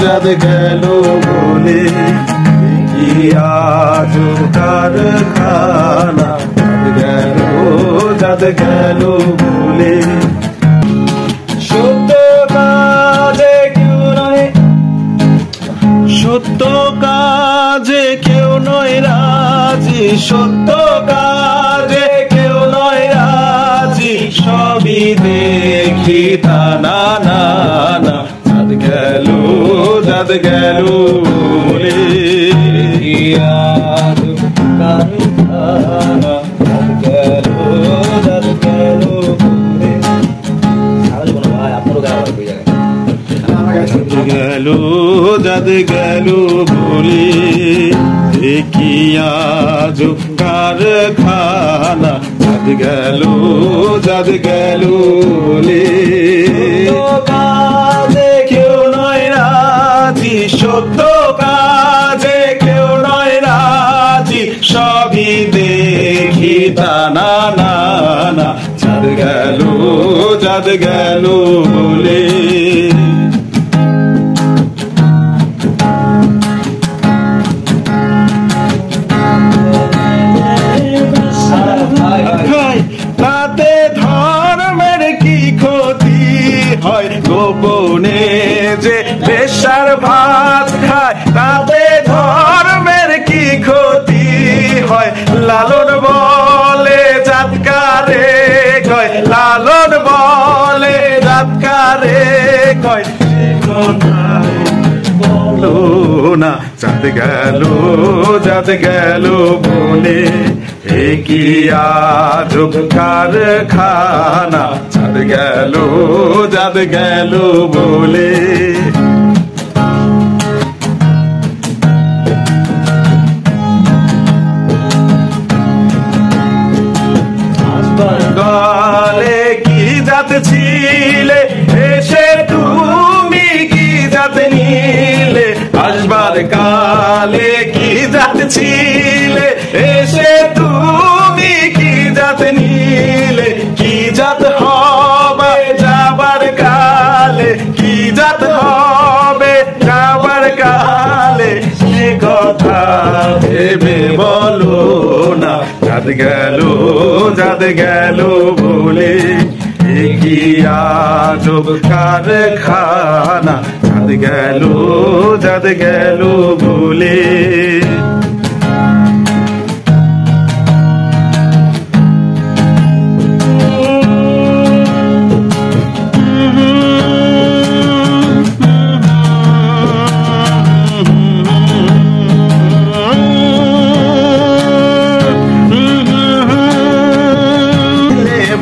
যাদ গেল বলে কি আজ কারখানা যাদ গেল বলে সত্য কাজে কেউ নয় সত্য কাজে কেউ নয় রাজি সত্য কাজে কেউ নয় রাজি সবই দেখি তা না না না যাদ গেল বলে যাদ গেল বলে কি আজ কারখানা যাদ গেল বলে কাজে কেউ নয় রাজি সত্য কাজে কেউ নয় রাজি সবই দেখি তা না না না যাদ গেল বলে তাতে ধর্মের কি ক্ষতি হয় গোপনে যে বেশার ভাত খায় তাতে ধর্মের কি ক্ষতি হয় লালন বলে জাতকারে কয় লালন বলে জাতকারে কয় বলো না যাদ গেল বলে কি আজব কারখানা যাদ গেল বলে গলে কি জাত ছিলে এসে তুমি কি জাত নিলে আসবার কালে কি জাত ছিলে এসে তুমি কি জাত নিলে কি জাত হবে যাবার কালে কি জাত হবে যাবার কালে সে কথা ভেবে বলো না যাদ গেল বলে কি আজব কারখানা যাদ গেল বলে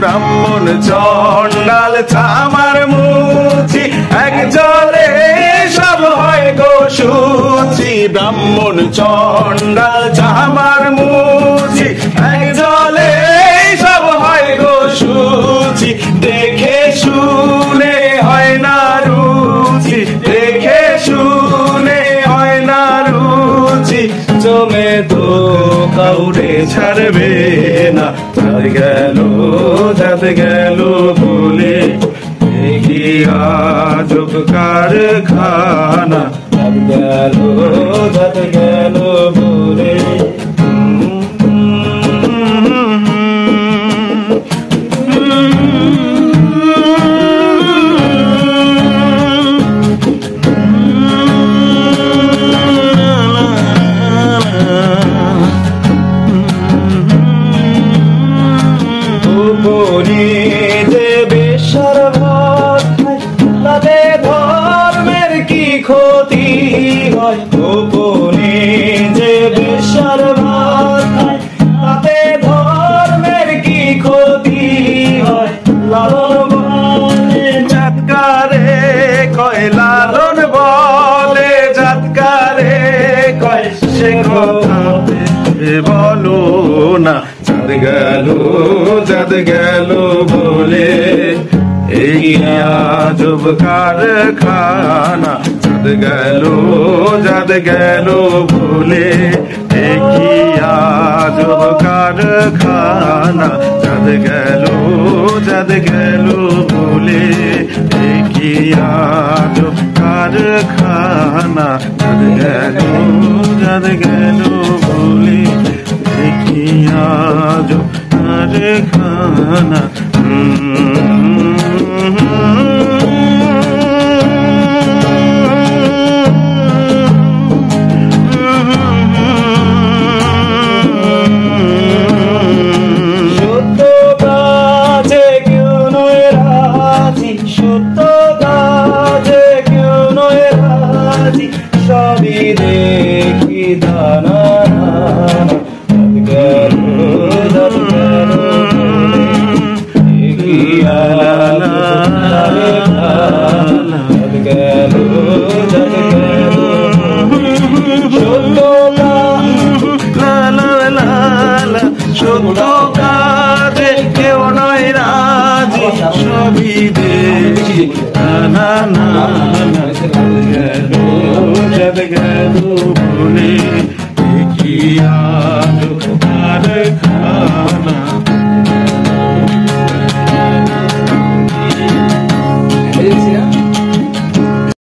ব্রাহ্মণ চন্ডাল চামার মুচি এক জলে সব হয় গো সুচি ব্রাহ্মণ চন্ডাল চামার মুচি এক জলে সব হয় গো সুচি দেখে শুনে হয় না রুচি দেখে শুনে হয় না রুচি জমে তো কাউরে ছাড়বে না যাদ গেল বলে কি আজব কারখানা যাদ গেল বলে যে বেশার ভাত তাতে ধর্মের কি ক্ষতি হয় গোপনে যে বেশার ভাত তাতে ধর্মের কি ক্ষতি হয় লালন বলে জাতকারে কয় লালন বলে জাতকারে কয় সে কথা বলো না যাদ গেল বলে এই আজব কারখানা যাদ গেল বলে কি আজব কারখানা যাদ গেল বলে কি আজব কারখানা, যাদ গেল বলে কি আজব কারখানা। সত্য কাজে কেউ নয় রাজি, সবই দেখি দানা গেল সত্য কাজে কেউ নয় রাজি, সবই দেখি না না না